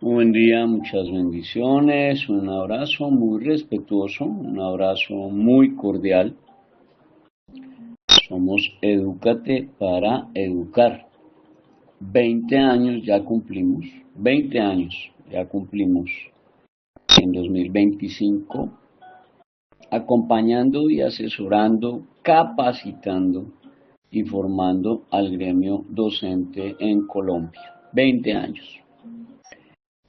Muy buen día, muchas bendiciones, un abrazo muy respetuoso, un abrazo muy cordial. Somos Edúcate para Educar. 20 años ya cumplimos, 20 años ya cumplimos en 2025, acompañando y asesorando, capacitando y formando al gremio docente en Colombia. 20 años.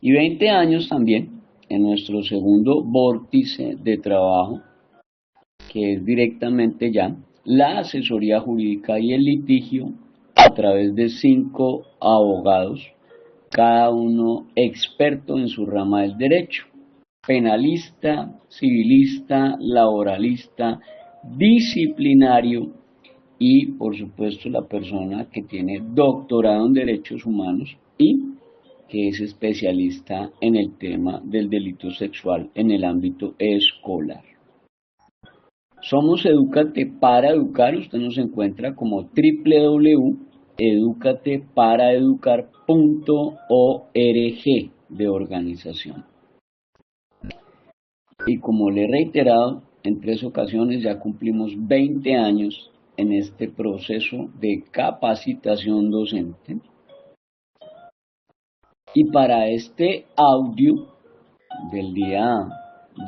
Y 20 años también en nuestro segundo vórtice de trabajo, que es directamente ya la asesoría jurídica y el litigio a través de 5 abogados, cada uno experto en su rama del derecho: penalista, civilista, laboralista, disciplinario y, por supuesto, la persona que tiene doctorado en derechos humanos y que es especialista en el tema del delito sexual en el ámbito escolar. Somos Edúcate para Educar. Usted nos encuentra como www.educateparaeducar.org de organización. Y como le he reiterado en 3 ocasiones, ya cumplimos 20 años en este proceso de capacitación docente. Y para este audio del día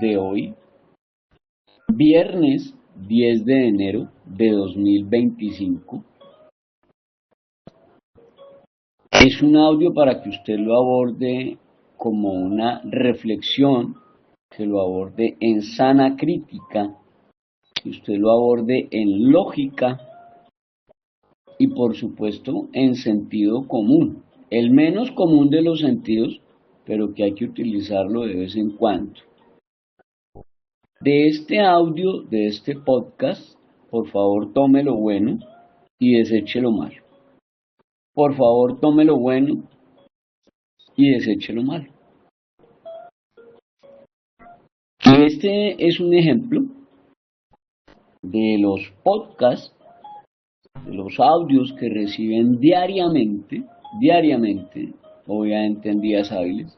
de hoy, viernes 10 de enero de 2025, es un audio para que usted lo aborde como una reflexión, que lo aborde en sana crítica, que usted lo aborde en lógica y, por supuesto, en sentido común. El menos común de los sentidos, pero que hay que utilizarlo de vez en cuando. De este audio, de este podcast, por favor tome lo bueno y deseche lo malo. Por favor tome lo bueno y deseche lo malo. Y este es un ejemplo de los podcasts, de los audios que reciben diariamente, obviamente en días hábiles,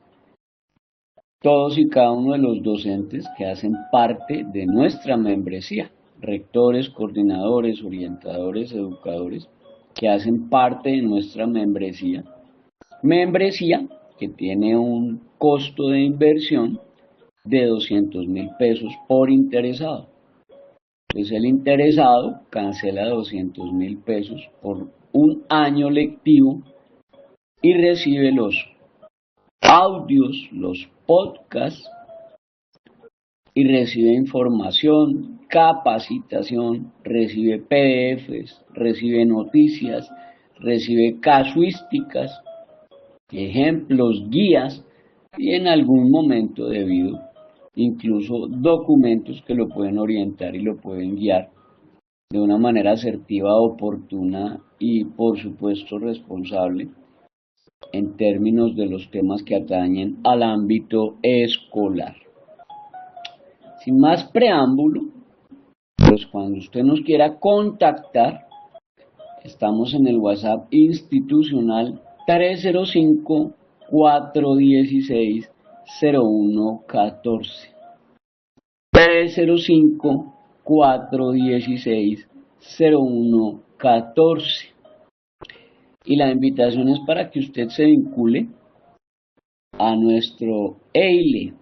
todos y cada uno de los docentes que hacen parte de nuestra membresía, rectores, coordinadores, orientadores, educadores, que hacen parte de nuestra membresía que tiene un costo de inversión de 200.000 pesos por interesado. Entonces el interesado cancela 200.000 pesos por un año lectivo y recibe los audios, los podcasts, y recibe información, capacitación, recibe PDFs, recibe noticias, recibe casuísticas, ejemplos, guías y en algún momento debido incluso documentos que lo pueden orientar y lo pueden guiar de una manera asertiva, oportuna y, por supuesto, responsable en términos de los temas que atañen al ámbito escolar. Sin más preámbulo, pues cuando usted nos quiera contactar, estamos en el WhatsApp institucional 305-416-0114. 305-416-0114. Y la invitación es para que usted se vincule a nuestro EILE.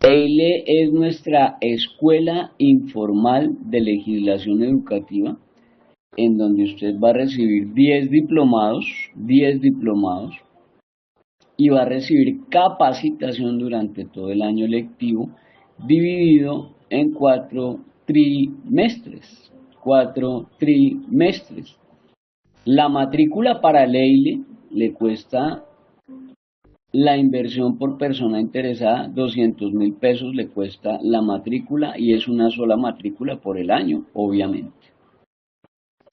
EILE es nuestra Escuela Informal de Legislación Educativa, en donde usted va a recibir 10 diplomados, y va a recibir capacitación durante todo el año lectivo, dividido en 4 trimestres. La matrícula para el EILE le cuesta, la inversión por persona interesada, 200.000 pesos le cuesta la matrícula, y es una sola matrícula por el año, obviamente.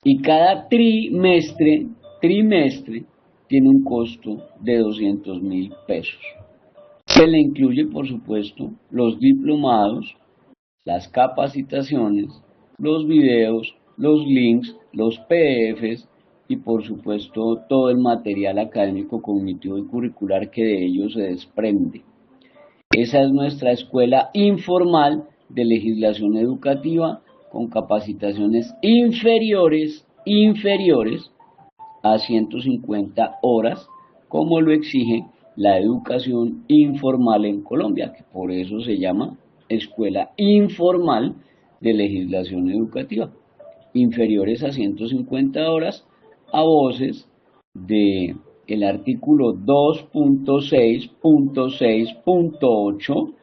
Y cada trimestre tiene un costo de 200.000 pesos. Se le incluye, por supuesto, los diplomados, las capacitaciones, los videos, los links, los PDFs y por supuesto todo el material académico, cognitivo y curricular que de ello se desprende. Esa es nuestra escuela informal de legislación educativa con capacitaciones inferiores a 150 horas, como lo exige la educación informal en Colombia, que por eso se llama Escuela Informal de Legislación Educativa. Inferiores a 150 horas a voces de el artículo 2.6.6.8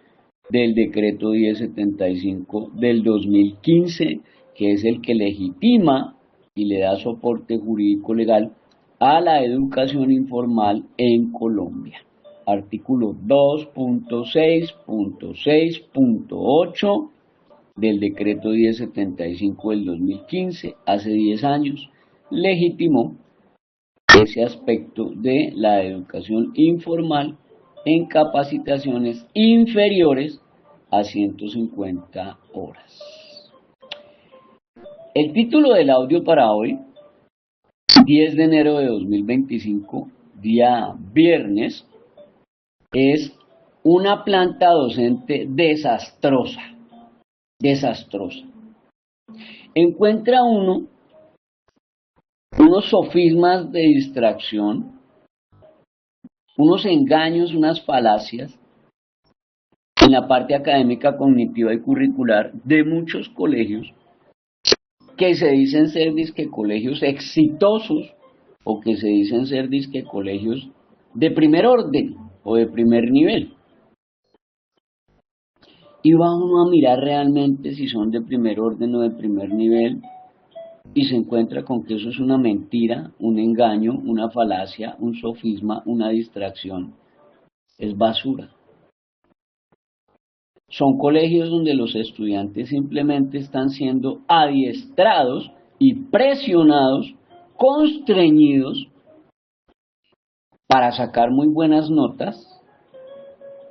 del decreto 1075 del 2015, que es el que legitima y le da soporte jurídico legal a la educación informal en Colombia. Artículo 2.6.6.8 del decreto 1075 del 2015, hace 10 años, legitimó ese aspecto de la educación informal en capacitaciones inferiores a 150 horas. El título del audio para hoy, 10 de enero de 2025, día viernes, es una planta docente desastrosa. Encuentra uno unos sofismas de distracción, unos engaños, unas falacias en la parte académica, cognitiva y curricular de muchos colegios que se dicen ser disque colegios exitosos o que se dicen ser disque colegios de primer orden o de primer nivel. Y va uno a mirar realmente si son de primer orden o de primer nivel y se encuentra con que eso es una mentira, un engaño, una falacia, un sofisma, una distracción. Es basura. Son colegios donde los estudiantes simplemente están siendo adiestrados y presionados, constreñidos para sacar muy buenas notas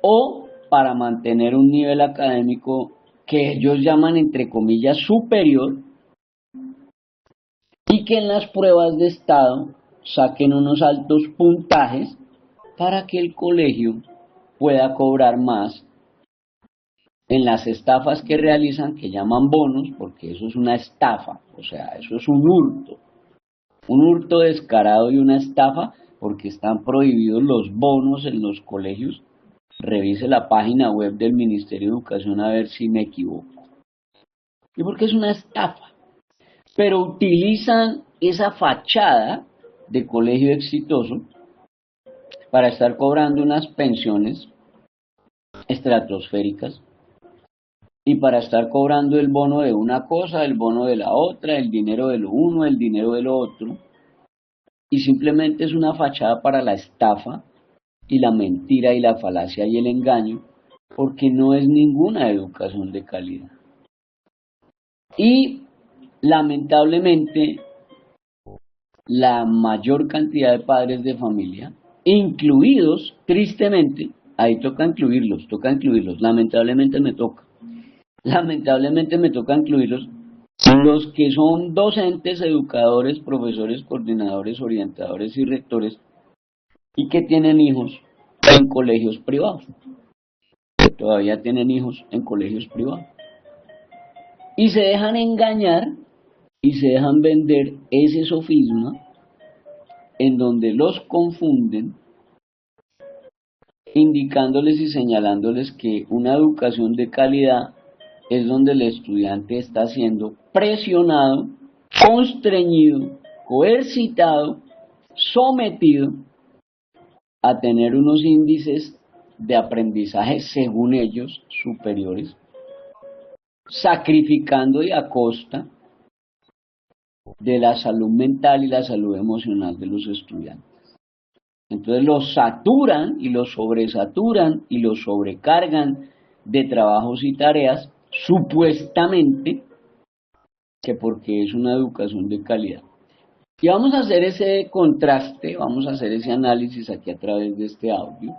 o para mantener un nivel académico que ellos llaman entre comillas superior y que en las pruebas de estado saquen unos altos puntajes para que el colegio pueda cobrar más en las estafas que realizan, que llaman bonos, porque eso es una estafa, o sea, eso es un hurto descarado y una estafa, porque están prohibidos los bonos en los colegios. Revise la página web del Ministerio de Educación a ver si me equivoco. Y porque es una estafa. Pero utilizan esa fachada de colegio exitoso para estar cobrando unas pensiones estratosféricas y para estar cobrando el bono de una cosa, el bono de la otra, el dinero de lo uno, el dinero de lo otro, y simplemente es una fachada para la estafa y la mentira y la falacia y el engaño, porque no es ninguna educación de calidad. Y lamentablemente la mayor cantidad de padres de familia, incluidos, tristemente, ahí toca incluirlos, lamentablemente me toca incluirlos, los que son docentes, educadores, profesores, coordinadores, orientadores y rectores, y que tienen hijos en colegios privados, que todavía tienen hijos en colegios privados, y se dejan engañar y se dejan vender ese sofisma en donde los confunden, indicándoles y señalándoles que una educación de calidad es donde el estudiante está siendo presionado, constreñido, coercitado, sometido a tener unos índices de aprendizaje, según ellos, superiores, sacrificando y a costa de la salud mental y la salud emocional de los estudiantes. Entonces los saturan y los sobresaturan y los sobrecargan de trabajos y tareas, supuestamente que porque es una educación de calidad. Y vamos a hacer ese contraste, vamos a hacer ese análisis aquí a través de este audio,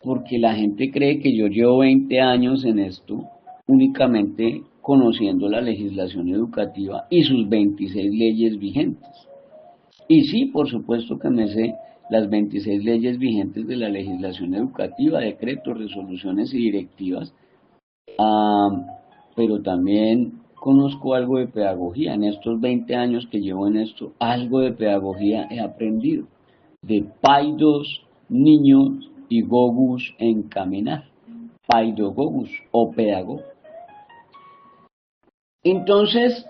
porque la gente cree que yo llevo 20 años en esto, únicamente conociendo la legislación educativa y sus 26 leyes vigentes. Y sí, por supuesto que me sé las 26 leyes vigentes de la legislación educativa, decretos, resoluciones y directivas, ah, pero también conozco algo de pedagogía. En estos 20 años que llevo en esto, algo de pedagogía he aprendido. De paidos, niños y gogus en caminar. Paidogogus o pedagogo. Entonces,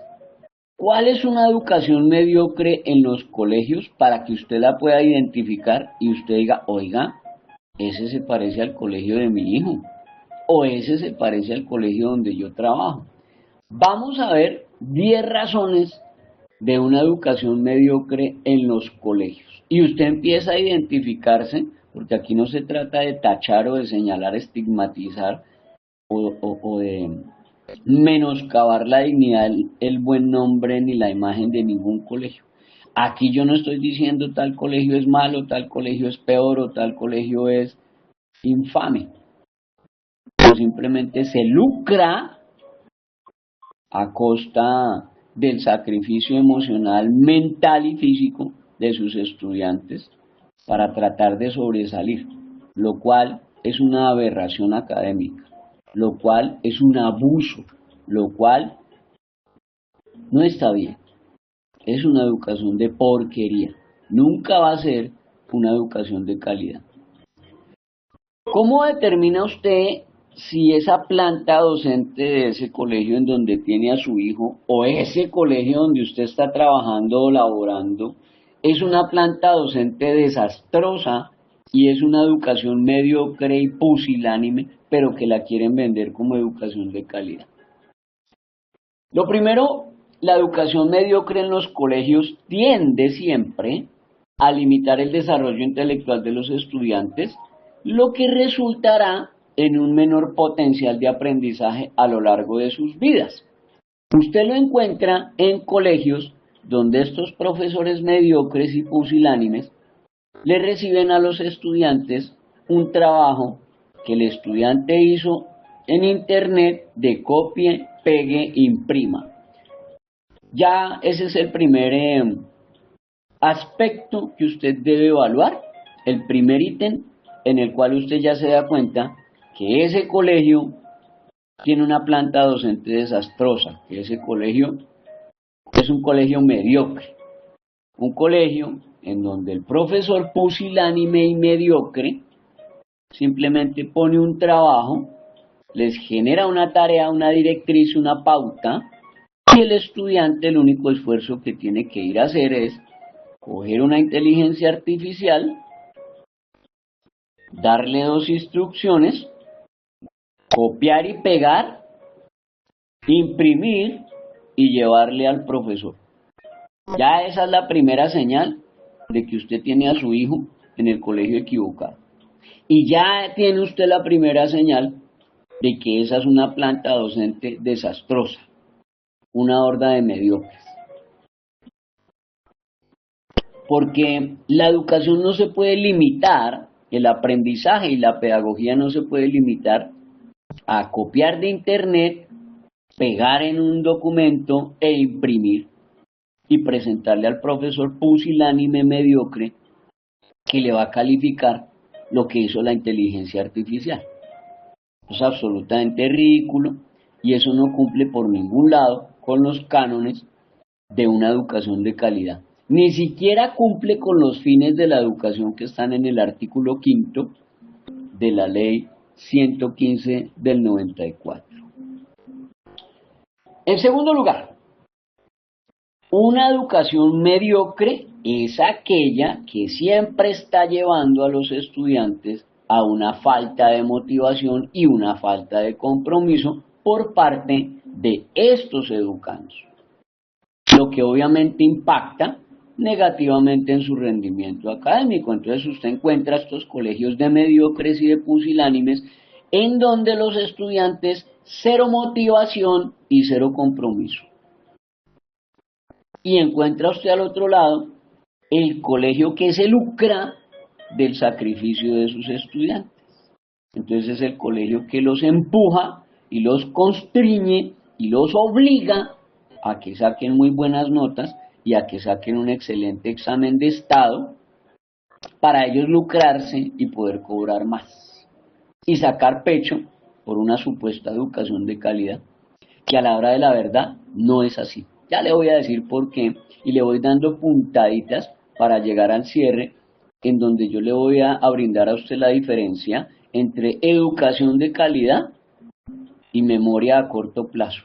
¿cuál es una educación mediocre en los colegios para que usted la pueda identificar y usted diga, oiga, ese se parece al colegio de mi hijo o ese se parece al colegio donde yo trabajo? Vamos a ver 10 razones de una educación mediocre en los colegios. Y usted empieza a identificarse, porque aquí no se trata de tachar o de señalar, estigmatizar o de menoscabar la dignidad, el buen nombre ni la imagen de ningún colegio. Aquí yo no estoy diciendo tal colegio es malo, tal colegio es peor o tal colegio es infame. O simplemente se lucra a costa del sacrificio emocional, mental y físico de sus estudiantes para tratar de sobresalir, lo cual es una aberración académica, lo cual es un abuso, lo cual no está bien. Es una educación de porquería. Nunca va a ser una educación de calidad. ¿Cómo determina usted si esa planta docente de ese colegio en donde tiene a su hijo o ese colegio donde usted está trabajando o laborando es una planta docente desastrosa y es una educación mediocre y pusilánime, pero que la quieren vender como educación de calidad? Lo primero, la educación mediocre en los colegios tiende siempre a limitar el desarrollo intelectual de los estudiantes, lo que resultará en un menor potencial de aprendizaje a lo largo de sus vidas. Usted lo encuentra en colegios donde estos profesores mediocres y pusilánimes le reciben a los estudiantes un trabajo que el estudiante hizo en internet de copie, pegue, imprima. Ya ese es el primer aspecto que usted debe evaluar, el primer ítem en el cual usted ya se da cuenta que ese colegio tiene una planta docente desastrosa, que ese colegio es un colegio mediocre, un colegio en donde el profesor pusilánime y mediocre simplemente pone un trabajo, les genera una tarea, una directriz, una pauta, y el estudiante el único esfuerzo que tiene que ir a hacer es coger una inteligencia artificial, darle dos instrucciones, copiar y pegar, imprimir y llevarle al profesor. Ya esa es la primera señal de que usted tiene a su hijo en el colegio equivocado. Y ya tiene usted la primera señal de que esa es una planta docente desastrosa, una horda de mediocres. Porque la educación no se puede limitar, el aprendizaje y la pedagogía no se puede limitar a copiar de internet, pegar en un documento e imprimir y presentarle al profesor pusilánime mediocre que le va a calificar lo que hizo la inteligencia artificial. Es absolutamente ridículo y eso no cumple por ningún lado con los cánones de una educación de calidad. Ni siquiera cumple con los fines de la educación que están en el artículo 5 de la ley 115 del 94. En segundo lugar, una educación mediocre es aquella que siempre está llevando a los estudiantes a una falta de motivación y una falta de compromiso por parte de estos educandos, lo que obviamente impacta negativamente en su rendimiento académico. Entonces usted encuentra estos colegios de mediocres y de pusilánimes en donde los estudiantes cero motivación y cero compromiso. Y encuentra usted al otro lado el colegio que se lucra del sacrificio de sus estudiantes. Entonces es el colegio que los empuja y los constriñe y los obliga a que saquen muy buenas notas y a que saquen un excelente examen de estado para ellos lucrarse y poder cobrar más y sacar pecho por una supuesta educación de calidad, que a la hora de la verdad no es así. Ya le voy a decir por qué y le voy dando puntaditas para llegar al cierre, en donde yo le voy a brindar a usted la diferencia entre educación de calidad y memoria a corto plazo.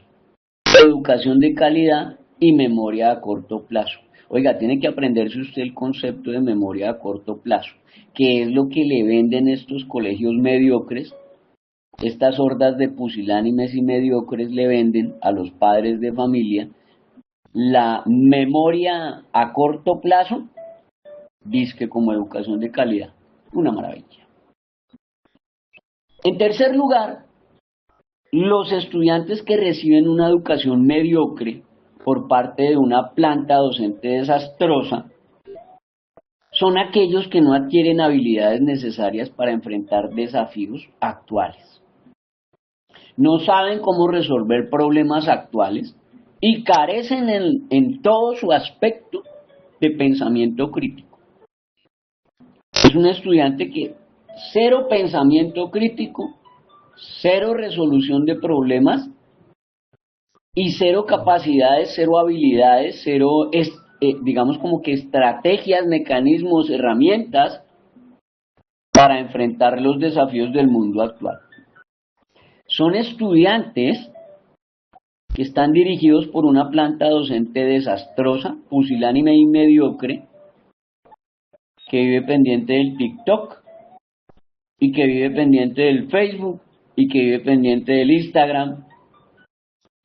Educación de calidad y memoria a corto plazo. Oiga, tiene que aprenderse usted el concepto de memoria a corto plazo, que es lo que le venden estos colegios mediocres. Estas hordas de pusilánimes y mediocres le venden a los padres de familia la memoria a corto plazo, dizque como educación de calidad. Una maravilla. En tercer lugar, los estudiantes que reciben una educación mediocre por parte de una planta docente desastrosa son aquellos que no adquieren habilidades necesarias para enfrentar desafíos actuales. No saben cómo resolver problemas actuales y carecen en todo su aspecto de pensamiento crítico. Es un estudiante que cero pensamiento crítico, cero resolución de problemas y cero capacidades, cero habilidades, cero, digamos como que estrategias, mecanismos, herramientas para enfrentar los desafíos del mundo actual. Son estudiantes que están dirigidos por una planta docente desastrosa, pusilánime y mediocre, que vive pendiente del TikTok, y que vive pendiente del Facebook, y que vive pendiente del Instagram,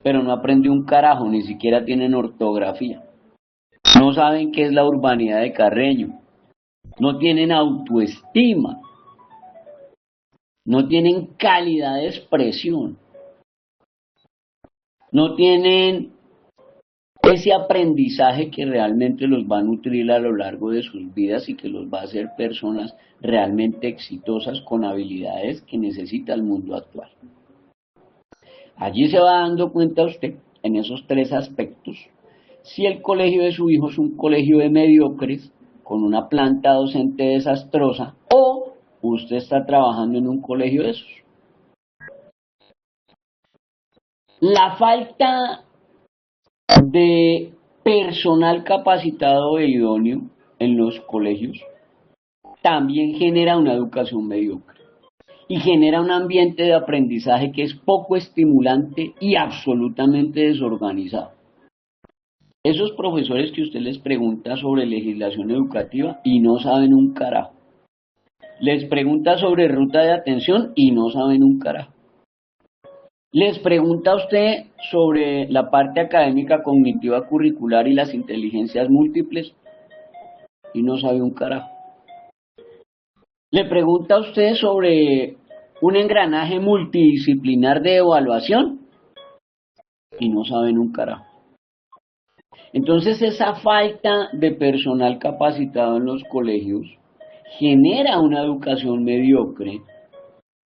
pero no aprende un carajo, ni siquiera tienen ortografía. No saben qué es la urbanidad de Carreño, no tienen autoestima, no tienen calidad de expresión, no tienen ese aprendizaje que realmente los va a nutrir a lo largo de sus vidas y que los va a hacer personas realmente exitosas con habilidades que necesita el mundo actual. Allí se va dando cuenta usted, en esos tres aspectos, si el colegio de su hijo es un colegio de mediocres, con una planta docente desastrosa, o usted está trabajando en un colegio de esos. La falta de personal capacitado e idóneo en los colegios también genera una educación mediocre y genera un ambiente de aprendizaje que es poco estimulante y absolutamente desorganizado. Esos profesores que usted les pregunta sobre legislación educativa y no saben un carajo. Les pregunta sobre ruta de atención y no saben un carajo. Les pregunta a usted sobre la parte académica, cognitiva, curricular y las inteligencias múltiples y no sabe un carajo. Le pregunta a usted sobre un engranaje multidisciplinar de evaluación y no saben un carajo. Entonces esa falta de personal capacitado en los colegios genera una educación mediocre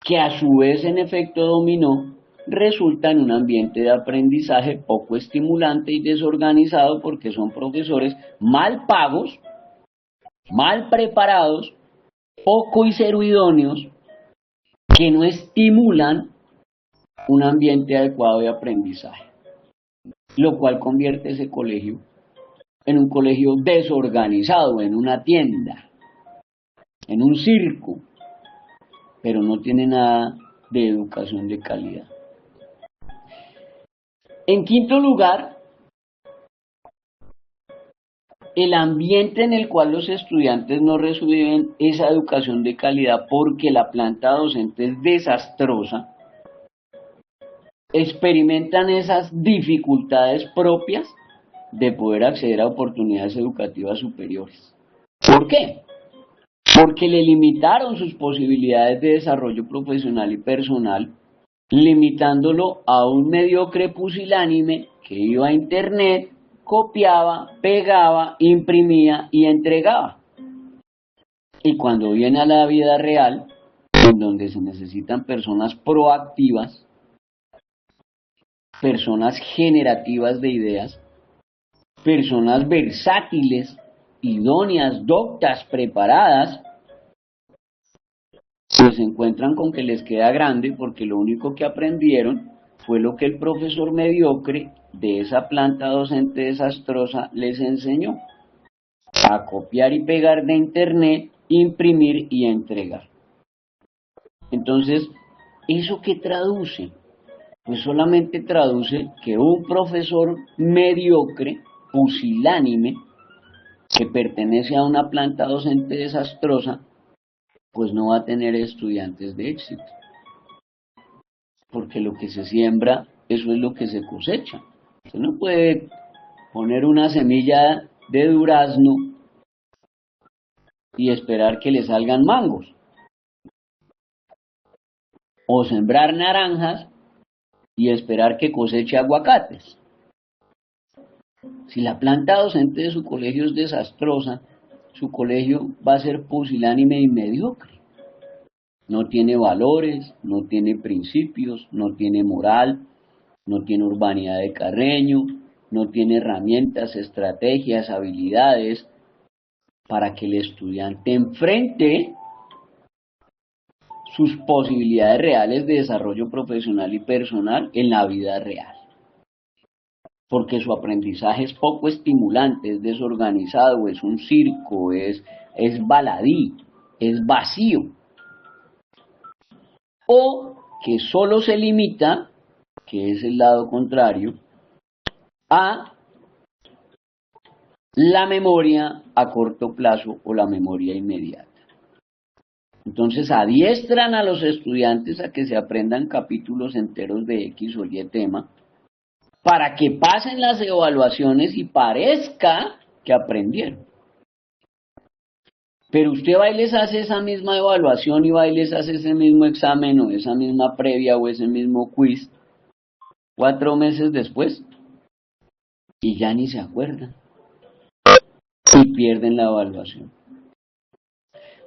que a su vez en efecto dominó resulta en un ambiente de aprendizaje poco estimulante y desorganizado porque son profesores mal pagos, mal preparados, poco y cero idóneos, que no estimulan un ambiente adecuado de aprendizaje, lo cual convierte ese colegio en un colegio desorganizado, en una tienda, en un circo, pero no tiene nada de educación de calidad. En quinto lugar, el ambiente en el cual los estudiantes no reciben esa educación de calidad porque la planta docente es desastrosa, experimentan esas dificultades propias de poder acceder a oportunidades educativas superiores. ¿Por qué? Porque le limitaron sus posibilidades de desarrollo profesional y personal, limitándolo a un mediocre pusilánime que iba a internet, copiaba, pegaba, imprimía y entregaba. Y cuando viene a la vida real, en donde se necesitan personas proactivas, personas generativas de ideas, personas versátiles, idóneas, doctas, preparadas, pues se encuentran con que les queda grande porque lo único que aprendieron fue lo que el profesor mediocre de esa planta docente desastrosa les enseñó: a copiar y pegar de internet, imprimir y entregar. Entonces, ¿eso qué traduce? Pues solamente traduce que un profesor mediocre, pusilánime, que pertenece a una planta docente desastrosa, pues no va a tener estudiantes de éxito. Porque lo que se siembra, eso es lo que se cosecha. Usted no puede poner una semilla de durazno y esperar que le salgan mangos. O sembrar naranjas y esperar que coseche aguacates. Si la planta docente de su colegio es desastrosa, su colegio va a ser pusilánime y mediocre. No tiene valores, no tiene principios, no tiene moral, no tiene urbanidad de Carreño, no tiene herramientas, estrategias, habilidades para que el estudiante enfrente sus posibilidades reales de desarrollo profesional y personal en la vida real. Porque su aprendizaje es poco estimulante, es desorganizado, es un circo, es baladí, es vacío. O que solo se limita, que es el lado contrario, a la memoria a corto plazo o la memoria inmediata. Entonces adiestran a los estudiantes a que se aprendan capítulos enteros de X o Y tema para que pasen las evaluaciones y parezca que aprendieron. Pero usted va y les hace esa misma evaluación y va y les hace ese mismo examen o esa misma previa o ese mismo quiz 4 meses después y ya ni se acuerdan y pierden la evaluación.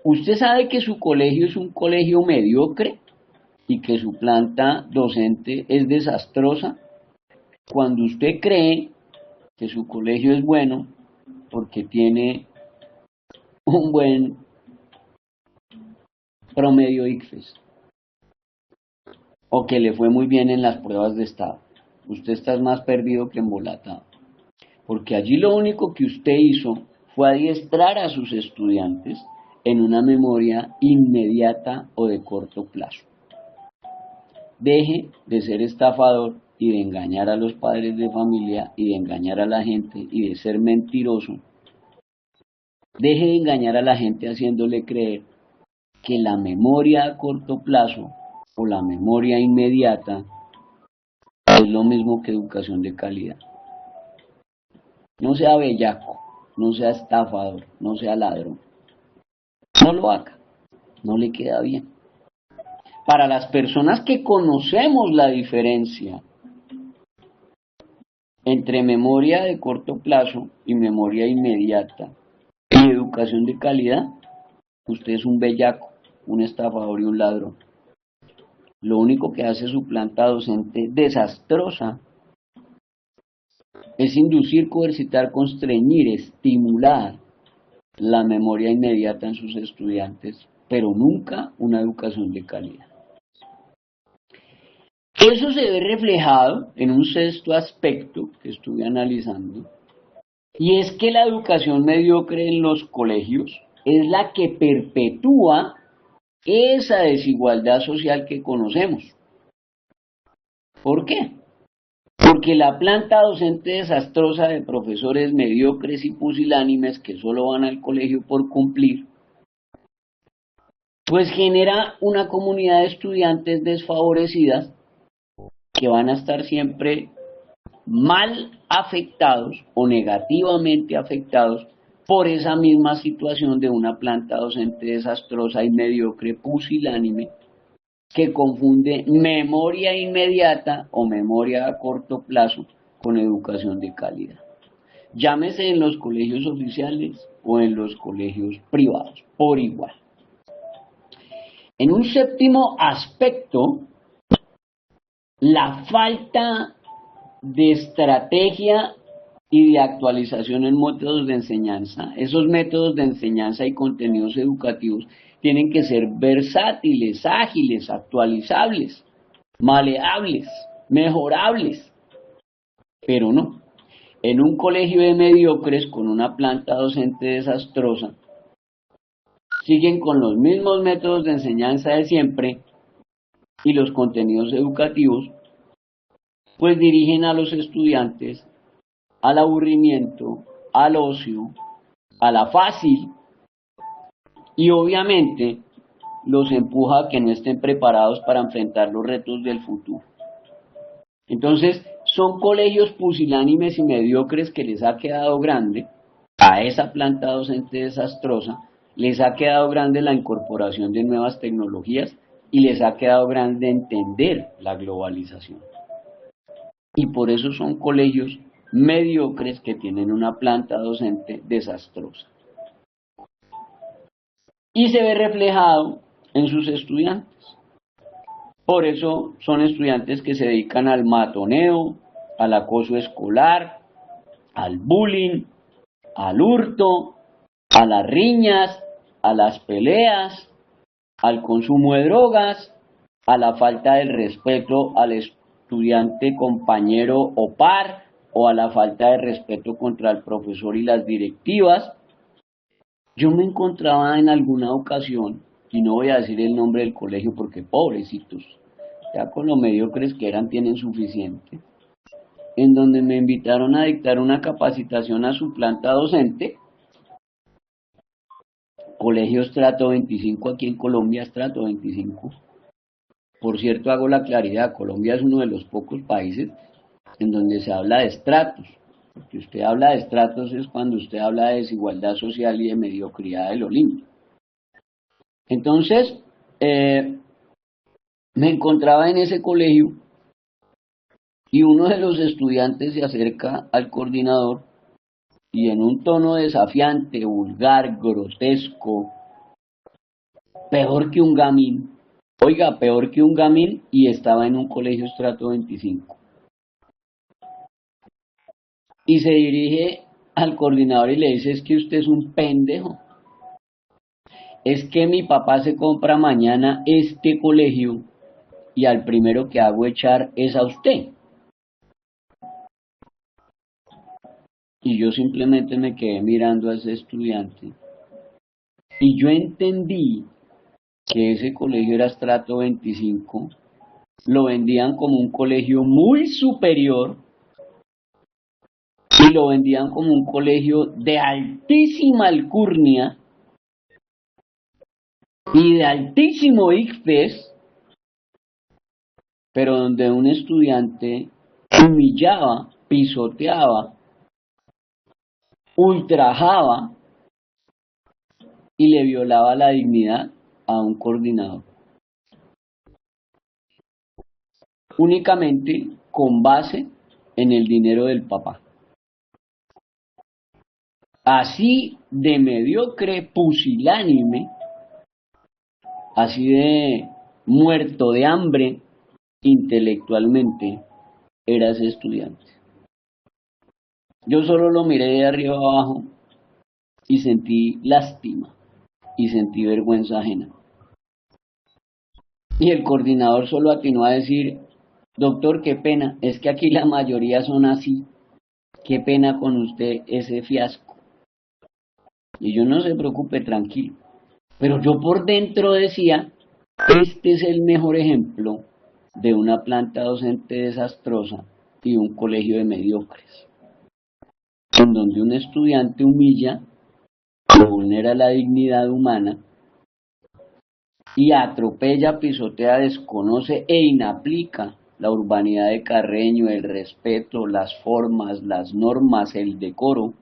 Usted sabe que su colegio es un colegio mediocre y que su planta docente es desastrosa cuando usted cree que su colegio es bueno porque tiene un buen promedio ICFES o que le fue muy bien en las pruebas de estado. Usted está más perdido que embolatado, porque allí lo único que usted hizo fue adiestrar a sus estudiantes en una memoria inmediata o de corto plazo. Deje de ser estafador y de engañar a los padres de familia y de engañar a la gente y de ser mentiroso. Deje de engañar a la gente haciéndole creer que la memoria a corto plazo o la memoria inmediata es lo mismo que educación de calidad. No sea bellaco, no sea estafador, no sea ladrón. No lo haga, no le queda bien. Para las personas que conocemos la diferencia entre memoria de corto plazo y memoria inmediata y educación de calidad, usted es un bellaco, un estafador y un ladrón. Lo único que hace su planta docente desastrosa es inducir, coercitar, constreñir, estimular la memoria inmediata en sus estudiantes, pero nunca una educación de calidad. Eso se ve reflejado en un sexto aspecto que estuve analizando, y es que la educación mediocre en los colegios es la que perpetúa esa desigualdad social que conocemos. ¿Por qué? Porque la planta docente desastrosa de profesores mediocres y pusilánimes que solo van al colegio por cumplir, pues genera una comunidad de estudiantes desfavorecidas que van a estar siempre mal afectados o negativamente afectados por esa misma situación de una planta docente desastrosa y mediocre pusilánime que confunde memoria inmediata o memoria a corto plazo con educación de calidad. Llámese en los colegios oficiales o en los colegios privados, por igual. En un séptimo aspecto, la falta de estrategia y de actualización en métodos de enseñanza. Esos métodos de enseñanza y contenidos educativos tienen que ser versátiles, ágiles, actualizables, maleables, mejorables, pero no. En un colegio de mediocres con una planta docente desastrosa, siguen con los mismos métodos de enseñanza de siempre y los contenidos educativos, pues dirigen a los estudiantes al aburrimiento, al ocio, a la fácil y obviamente los empuja a que no estén preparados para enfrentar los retos del futuro. Entonces, son colegios pusilánimes y mediocres que les ha quedado grande a esa planta docente desastrosa, les ha quedado grande la incorporación de nuevas tecnologías y les ha quedado grande entender la globalización. Y por eso son colegios mediocres que tienen una planta docente desastrosa. Y se ve reflejado en sus estudiantes. Por eso son estudiantes que se dedican al matoneo, al acoso escolar, al bullying, al hurto, a las riñas, a las peleas, al consumo de drogas, a la falta del respeto al estudiante compañero o par, o a la falta de respeto contra el profesor y las directivas. Yo me encontraba en alguna ocasión, y no voy a decir el nombre del colegio porque pobrecitos, ya con lo mediocres que eran tienen suficiente, en donde me invitaron a dictar una capacitación a su planta docente, colegio estrato 25 aquí en Colombia, estrato 25. Por cierto, hago la claridad, Colombia es uno de los pocos países en donde se habla de estratos, porque usted habla de estratos es cuando usted habla de desigualdad social y de mediocridad del Olimpo. Entonces, me encontraba en ese colegio y uno de los estudiantes se acerca al coordinador y en un tono desafiante, vulgar, grotesco, peor que un gamín, oiga, peor que un gamín, y estaba en un colegio estrato 25. Y se dirige al coordinador y le dice, es que usted es un pendejo. Es que mi papá se compra mañana este colegio y al primero que hago echar es a usted. Y yo simplemente me quedé mirando a ese estudiante. Y yo entendí que ese colegio era estrato 25, lo vendían como un colegio muy superior y lo vendían como un colegio de altísima alcurnia y de altísimo ICFES, pero donde un estudiante humillaba, pisoteaba, ultrajaba y le violaba la dignidad a un coordinador. Únicamente con base en el dinero del papá. Así de mediocre, pusilánime, así de muerto de hambre intelectualmente era ese estudiante. Yo solo lo miré de arriba abajo y sentí lástima y sentí vergüenza ajena. Y el coordinador solo atinó a decir, doctor, qué pena, es que aquí la mayoría son así, qué pena con usted ese fiasco. Y yo no se preocupe, tranquilo. Pero yo por dentro decía, este es el mejor ejemplo de una planta docente desastrosa y un colegio de mediocres, en donde un estudiante humilla, vulnera la dignidad humana y atropella, pisotea, desconoce e inaplica la urbanidad de Carreño, el respeto, las formas, las normas, el decoro,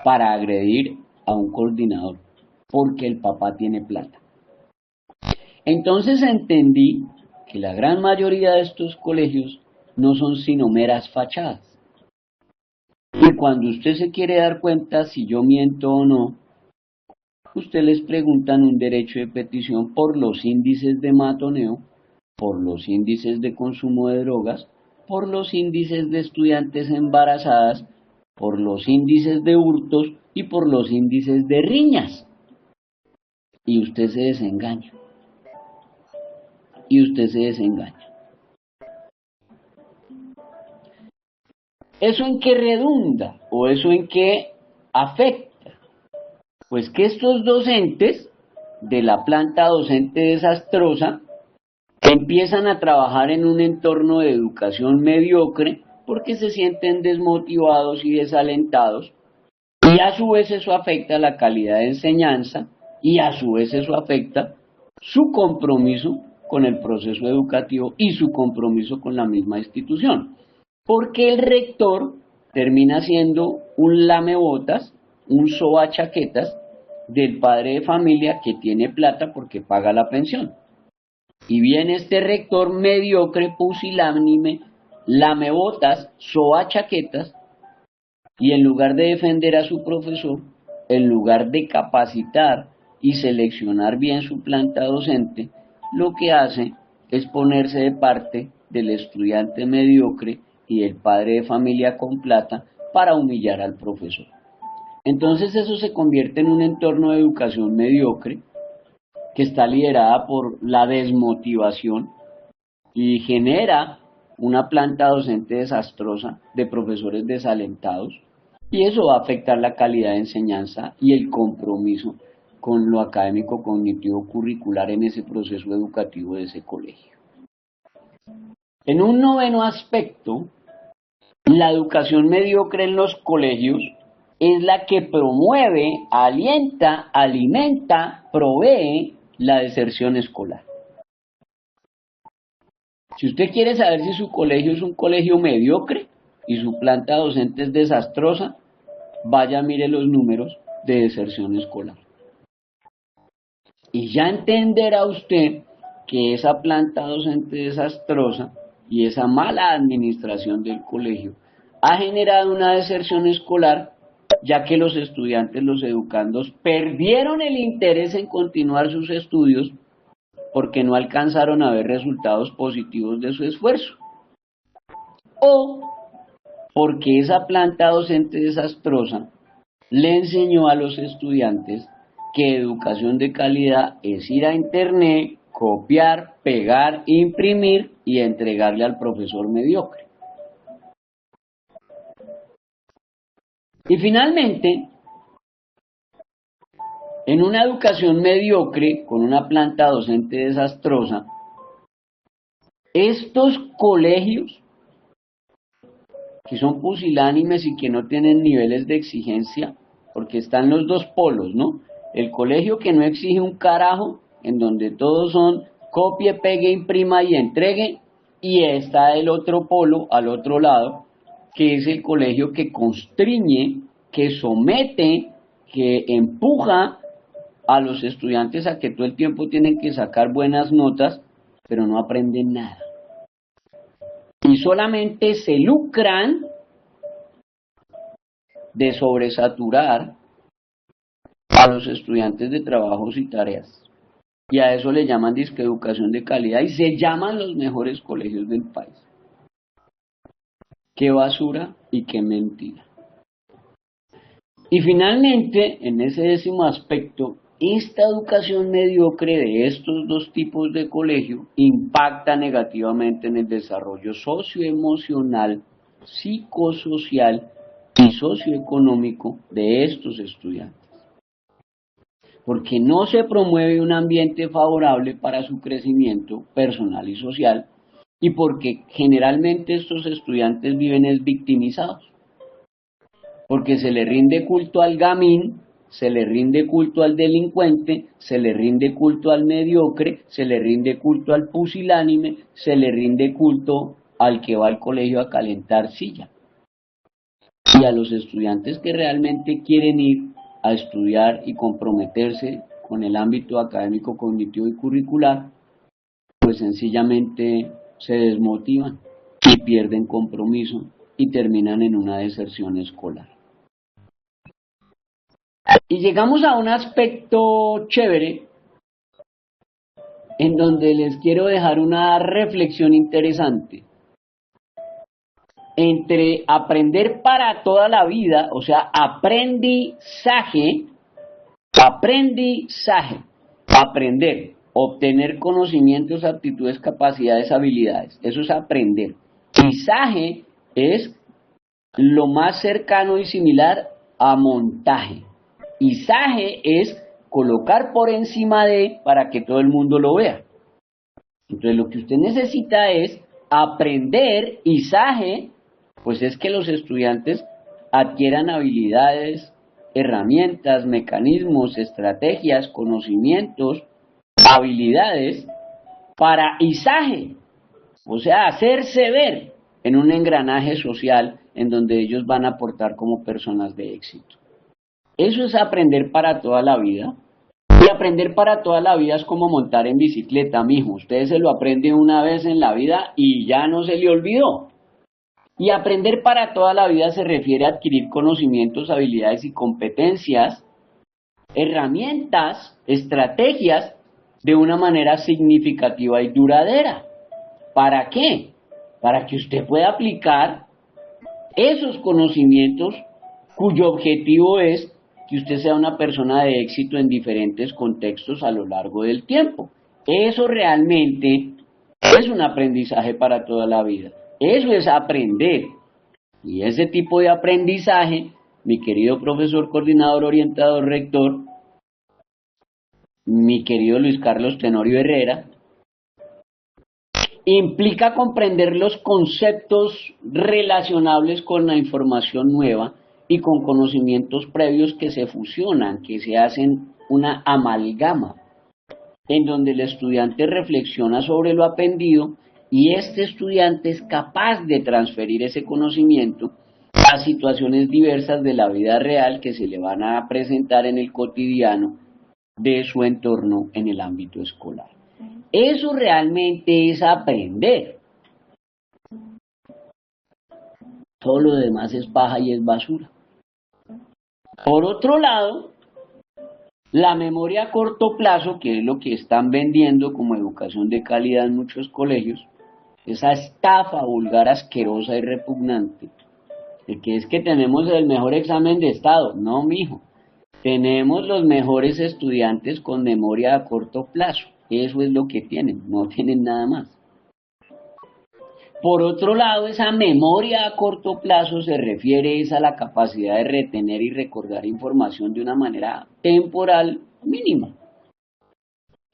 para agredir a un coordinador, porque el papá tiene plata. Entonces entendí que la gran mayoría de estos colegios no son sino meras fachadas. Y cuando usted se quiere dar cuenta si yo miento o no, usted les preguntan un derecho de petición por los índices de matoneo, por los índices de consumo de drogas por los índices de estudiantes embarazadas, por los índices de hurtos y por los índices de riñas. Y usted se desengaña. Y usted se desengaña. ¿Eso en qué redunda? ¿O eso en qué afecta? Pues que estos docentes de la planta docente desastrosa empiezan a trabajar en un entorno de educación mediocre porque se sienten desmotivados y desalentados, y a su vez eso afecta la calidad de enseñanza, y a su vez eso afecta su compromiso con el proceso educativo y su compromiso con la misma institución, porque el rector termina siendo un lamebotas, un sobachaquetas del padre de familia que tiene plata porque paga la pensión. Y viene este rector mediocre, pusilánime, lamebotas, sobachaquetas, y en lugar de defender a su profesor, en lugar de capacitar y seleccionar bien su planta docente, lo que hace es ponerse de parte del estudiante mediocre y del padre de familia con plata para humillar al profesor. Entonces eso se convierte en un entorno de educación mediocre que está liderada por la desmotivación y genera una planta docente desastrosa de profesores desalentados, y eso va a afectar la calidad de enseñanza y el compromiso con lo académico cognitivo curricular en ese proceso educativo de ese colegio. En un noveno aspecto, la educación mediocre en los colegios es la que promueve, alienta, alimenta, provee la deserción escolar. Si usted quiere saber si su colegio es un colegio mediocre y su planta docente es desastrosa, vaya, mire los números de deserción escolar. Y ya entenderá usted que esa planta docente desastrosa y esa mala administración del colegio ha generado una deserción escolar, ya que los estudiantes, los educandos, perdieron el interés en continuar sus estudios porque no alcanzaron a ver resultados positivos de su esfuerzo, o porque esa planta docente desastrosa le enseñó a los estudiantes que educación de calidad es ir a internet, copiar, pegar, imprimir y entregarle al profesor mediocre. Y finalmente, en una educación mediocre, con una planta docente desastrosa, estos colegios, que son pusilánimes y que no tienen niveles de exigencia, porque están los dos polos, ¿no? El colegio que no exige un carajo, en donde todos son copie, pegue, imprima y entregue, y está el otro polo, al otro lado, que es el colegio que constriñe, que somete, que empuja a los estudiantes a que todo el tiempo tienen que sacar buenas notas, pero no aprenden nada. Y solamente se lucran de sobresaturar a los estudiantes de trabajos y tareas. Y a eso le llaman disque educación de calidad y se llaman los mejores colegios del país. Qué basura y qué mentira. Y finalmente, en ese décimo aspecto, esta educación mediocre de estos dos tipos de colegio impacta negativamente en el desarrollo socioemocional, psicosocial y socioeconómico de estos estudiantes, porque no se promueve un ambiente favorable para su crecimiento personal y social, y porque generalmente estos estudiantes viven victimizados, porque se le rinde culto al gamín, se le rinde culto al delincuente, se le rinde culto al mediocre, se le rinde culto al pusilánime, se le rinde culto al que va al colegio a calentar silla. Y a los estudiantes que realmente quieren ir a estudiar y comprometerse con el ámbito académico, cognitivo y curricular, pues sencillamente se desmotivan y pierden compromiso y terminan en una deserción escolar. Y llegamos a un aspecto chévere en donde les quiero dejar una reflexión interesante. entre aprender para toda la vida, o sea, aprender, obtener conocimientos, aptitudes, capacidades, habilidades, eso es aprender. Izaje es lo más cercano y similar a montaje. Izaje es colocar por encima de para que todo el mundo lo vea. Entonces lo que usted necesita es aprender. Izaje, pues es que los estudiantes adquieran habilidades, herramientas, mecanismos, estrategias, conocimientos, habilidades para izaje, o sea, hacerse ver en un engranaje social en donde ellos van a aportar como personas de éxito. Eso es aprender para toda la vida. Y aprender para toda la vida es como montar en bicicleta, mijo. Usted se lo aprende una vez en la vida y ya no se le olvidó. Y aprender para toda la vida se refiere a adquirir conocimientos, habilidades y competencias, herramientas, estrategias de una manera significativa y duradera. ¿Para qué? Para que usted pueda aplicar esos conocimientos cuyo objetivo es que usted sea una persona de éxito en diferentes contextos a lo largo del tiempo. Eso realmente es un aprendizaje para toda la vida. Eso es aprender. Y ese tipo de aprendizaje, mi querido profesor, coordinador, orientador, rector, mi querido Luis Carlos Tenorio Herrera, implica comprender los conceptos relacionables con la información nueva y con conocimientos previos que se fusionan, que se hacen una amalgama, en donde el estudiante reflexiona sobre lo aprendido y este estudiante es capaz de transferir ese conocimiento a situaciones diversas de la vida real que se le van a presentar en el cotidiano de su entorno en el ámbito escolar. Eso realmente es aprender. Todo lo demás es paja y es basura. Por otro lado, la memoria a corto plazo, que es lo que están vendiendo como educación de calidad en muchos colegios, esa estafa vulgar, asquerosa y repugnante, de que es que tenemos el mejor examen de estado. No, mijo. Tenemos los mejores estudiantes con memoria a corto plazo. Eso es lo que tienen, no tienen nada más. Por otro lado, esa memoria a corto plazo se refiere a la capacidad de retener y recordar información de una manera temporal mínima.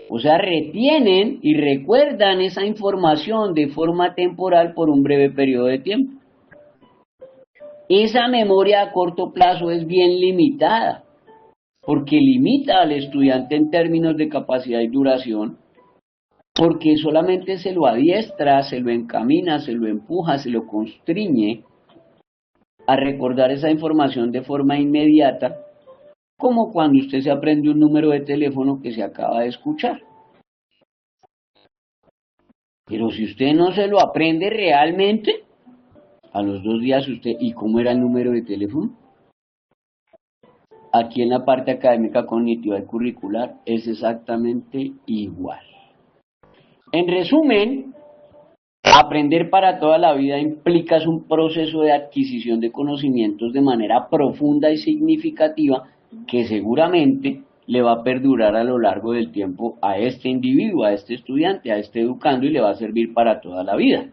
O sea, retienen y recuerdan esa información de forma temporal por un breve periodo de tiempo. Esa memoria a corto plazo es bien limitada, porque limita al estudiante en términos de capacidad y duración, porque solamente se lo adiestra, se lo encamina, se lo empuja, se lo constriñe a recordar esa información de forma inmediata, como cuando usted se aprende un número de teléfono que se acaba de escuchar. Pero si usted no se lo aprende realmente, a los 2 días usted, ¿y cómo era el número de teléfono? Aquí en la parte académica, cognitiva y curricular es exactamente igual. En resumen, aprender para toda la vida implica un proceso de adquisición de conocimientos de manera profunda y significativa que seguramente le va a perdurar a lo largo del tiempo a este individuo, a este estudiante, a este educando y le va a servir para toda la vida.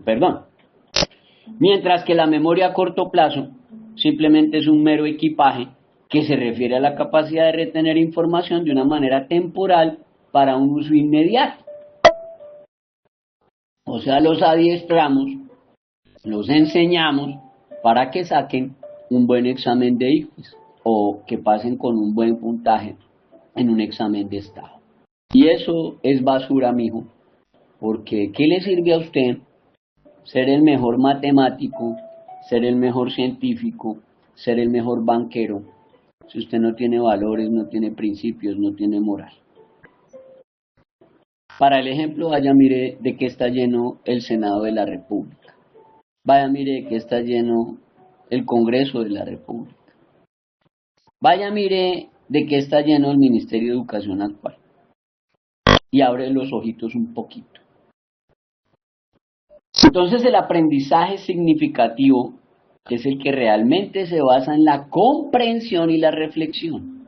Perdón. Mientras que la memoria a corto plazo simplemente es un mero equipaje que se refiere a la capacidad de retener información de una manera temporal para un uso inmediato. O sea, los adiestramos, los enseñamos para que saquen un buen examen de ICFES o que pasen con un buen puntaje en un examen de estado. Y eso es basura, mijo, porque ¿qué le sirve a usted ser el mejor matemático, ser el mejor científico, ser el mejor banquero, si usted no tiene valores, no tiene principios, no tiene moral? Para el ejemplo, vaya mire de qué está lleno el Senado de la República. Vaya mire de qué está lleno el Congreso de la República. Vaya mire de qué está lleno el Ministerio de Educación actual. Y abre los ojitos un poquito. Entonces el aprendizaje significativo es el que realmente se basa en la comprensión y la reflexión.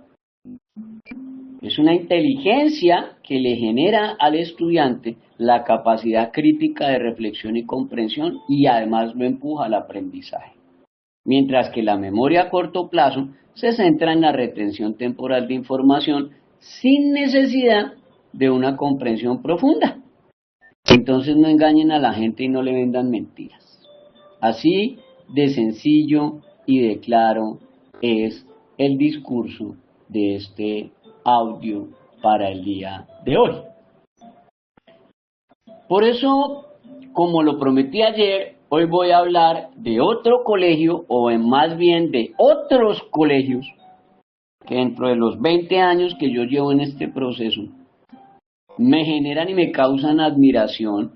Es una inteligencia que le genera al estudiante la capacidad crítica de reflexión y comprensión y además lo empuja al aprendizaje. Mientras que la memoria a corto plazo se centra en la retención temporal de información sin necesidad de una comprensión profunda. Entonces no engañen a la gente y no le vendan mentiras. Así de sencillo y de claro es el discurso de este audio para el día de hoy. Por eso, como lo prometí ayer, hoy voy a hablar de otro colegio, o más bien de otros colegios, que dentro de los 20 años que yo llevo en este proceso, me generan y me causan admiración.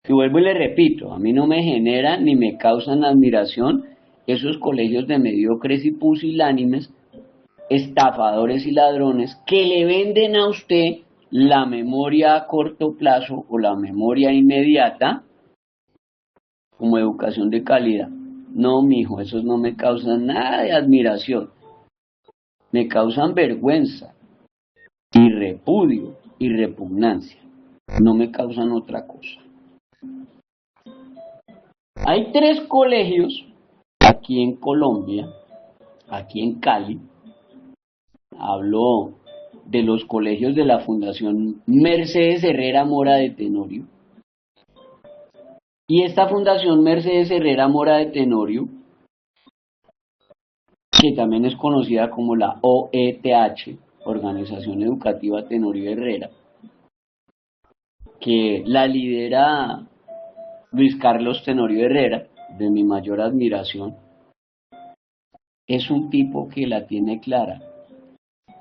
Y vuelvo y le repito, a mí no me generan ni me causan admiración esos colegios de mediocres y pusilánimes, estafadores y ladrones que le venden a usted la memoria a corto plazo o la memoria inmediata como educación de calidad. No, mijo, esos no me causan nada de admiración. Me causan vergüenza y repudio y repugnancia. No me causan otra cosa. Hay 3 colegios aquí en Colombia, aquí en Cali. Hablo de los colegios de la Fundación Mercedes Herrera Mora de Tenorio. Y esta Fundación Mercedes Herrera Mora de Tenorio, que también es conocida como la OETH, Organización Educativa Tenorio Herrera, que la lidera Luis Carlos Tenorio Herrera, de mi mayor admiración, es un tipo que la tiene clara.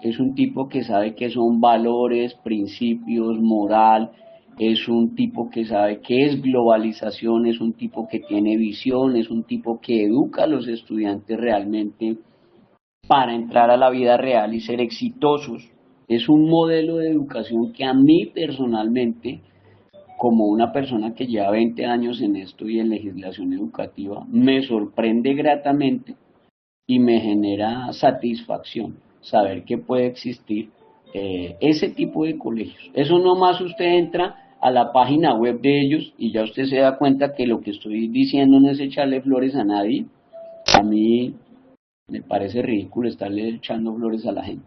Es un tipo que sabe qué son valores, principios, moral. Es un tipo que sabe qué es globalización, es un tipo que tiene visión, es un tipo que educa a los estudiantes realmente para entrar a la vida real y ser exitosos. Es un modelo de educación que a mí personalmente, como una persona que lleva 20 años en esto y en legislación educativa, me sorprende gratamente y me genera satisfacción saber que puede existir ese tipo de colegios. Eso nomás usted entra a la página web de ellos y ya usted se da cuenta que lo que estoy diciendo no es echarle flores a nadie. A mí me parece ridículo estarle echando flores a la gente.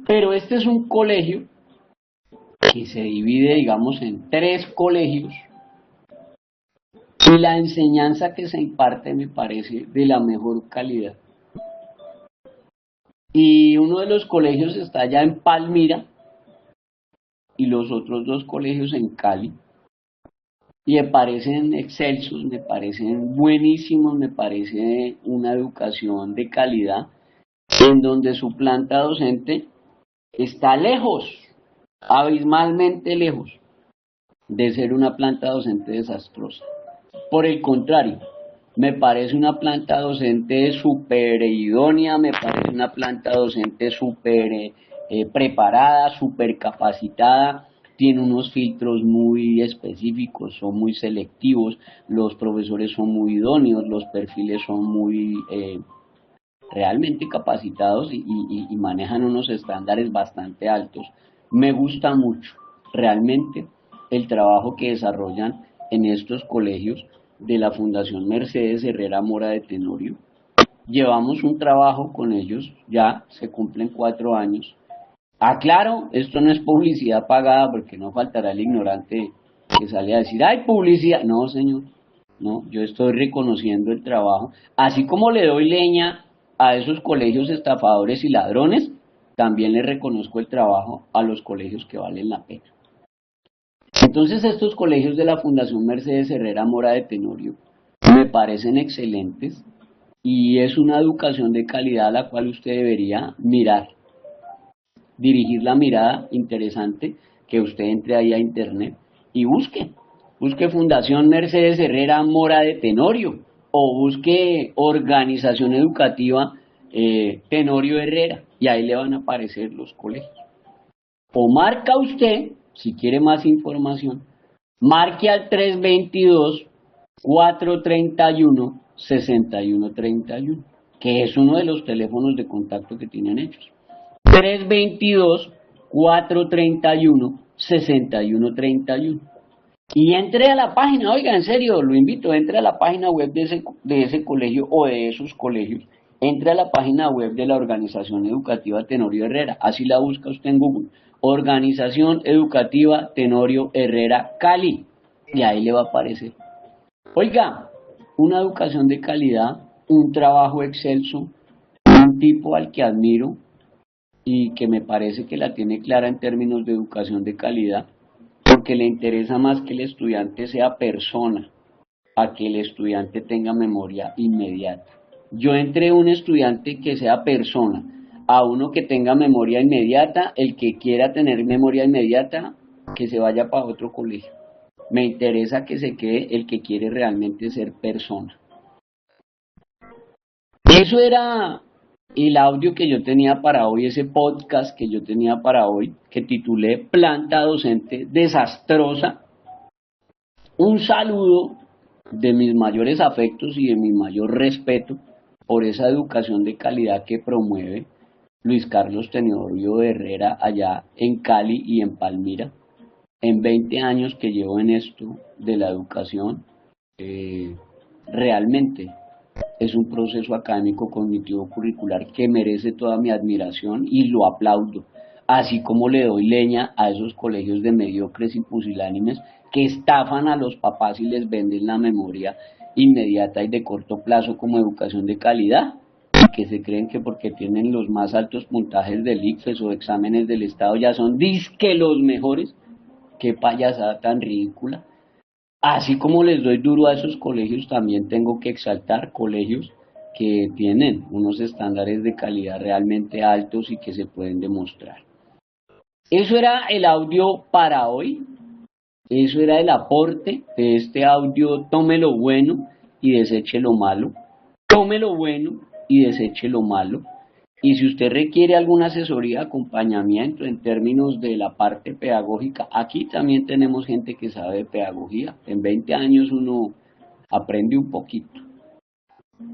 Pero este es un colegio que se divide, digamos, en 3 colegios y la enseñanza que se imparte me parece de la mejor calidad. Y uno de los colegios está allá en Palmira y los otros 2 colegios en Cali. Y me parecen excelsos, me parecen buenísimos, me parece una educación de calidad en donde su planta docente está lejos, abismalmente lejos de ser una planta docente desastrosa. Por el contrario, me parece una planta docente súper idónea, me parece una planta docente súper preparada, súper capacitada, tiene unos filtros muy específicos, son muy selectivos, los profesores son muy idóneos, los perfiles son muy realmente capacitados y manejan unos estándares bastante altos. Me gusta mucho realmente el trabajo que desarrollan en estos colegios de la Fundación Mercedes Herrera Mora de Tenorio. Llevamos un trabajo con ellos, ya se cumplen 4 años. Aclaro, esto no es publicidad pagada porque no faltará el ignorante que sale a decir, ¡ay, publicidad! No, señor, no, yo estoy reconociendo el trabajo. Así como le doy leña a esos colegios estafadores y ladrones, también le reconozco el trabajo a los colegios que valen la pena. Entonces estos colegios de la Fundación Mercedes Herrera Mora de Tenorio me parecen excelentes y es una educación de calidad a la cual usted debería mirar, dirigir la mirada interesante, que usted entre ahí a internet y busque Fundación Mercedes Herrera Mora de Tenorio o busque Organización Educativa Tenorio Herrera y ahí le van a aparecer los colegios. O marca usted, si quiere más información, Marque al 322-431-6131, que es uno de los teléfonos de contacto que tienen ellos. 322-431-6131. Y entre a la página, oiga, en serio, lo invito, entre a la página web de ese colegio o de esos colegios, entre a la página web de la Organización Educativa Tenorio Herrera, así la busca usted en Google, Organización Educativa Tenorio Herrera Cali, y ahí le va a aparecer. Oiga, una educación de calidad, un trabajo excelso, un tipo al que admiro y que me parece que la tiene clara en términos de educación de calidad, porque le interesa más que el estudiante sea persona, a que el estudiante tenga memoria inmediata. Yo entre un estudiante que sea persona a uno que tenga memoria inmediata, el que quiera tener memoria inmediata, que se vaya para otro colegio. Me interesa que se quede el que quiere realmente ser persona. Eso era el audio que yo tenía para hoy, ese podcast que yo tenía para hoy, que titulé Planta Docente Desastrosa. Un saludo de mis mayores afectos y de mi mayor respeto por esa educación de calidad que promueve Luis Carlos Tenorio Herrera allá en Cali y en Palmira. En 20 años que llevo en esto de la educación, realmente es un proceso académico cognitivo curricular que merece toda mi admiración y lo aplaudo, así como le doy leña a esos colegios de mediocres y pusilánimes que estafan a los papás y les venden la memoria inmediata y de corto plazo como educación de calidad, y que se creen que porque tienen los más altos puntajes del ICFES o exámenes del Estado ya son disque los mejores. Qué payasada tan ridícula. Así como les doy duro a esos colegios, también tengo que exaltar colegios que tienen unos estándares de calidad realmente altos y que se pueden demostrar. Eso era el audio para hoy. Eso era el aporte de este audio. Tome lo bueno y deseche lo malo. Tome lo bueno y deseche lo malo. Y si usted requiere alguna asesoría, acompañamiento en términos de la parte pedagógica, aquí también tenemos gente que sabe de pedagogía. En 20 años uno aprende un poquito.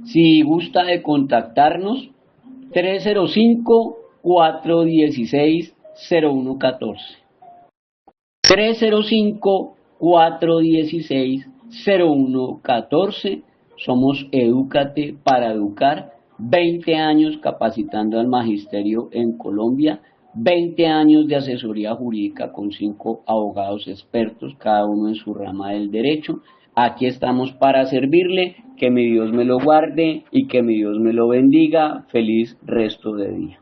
Si gusta de contactarnos, 305-416-0114. 305-416-0114. Somos Edúcate para Educar. 20 años capacitando al magisterio en Colombia, 20 años de asesoría jurídica con 5 abogados expertos, cada uno en su rama del derecho. Aquí estamos para servirle, que mi Dios me lo guarde y que mi Dios me lo bendiga. Feliz resto de día.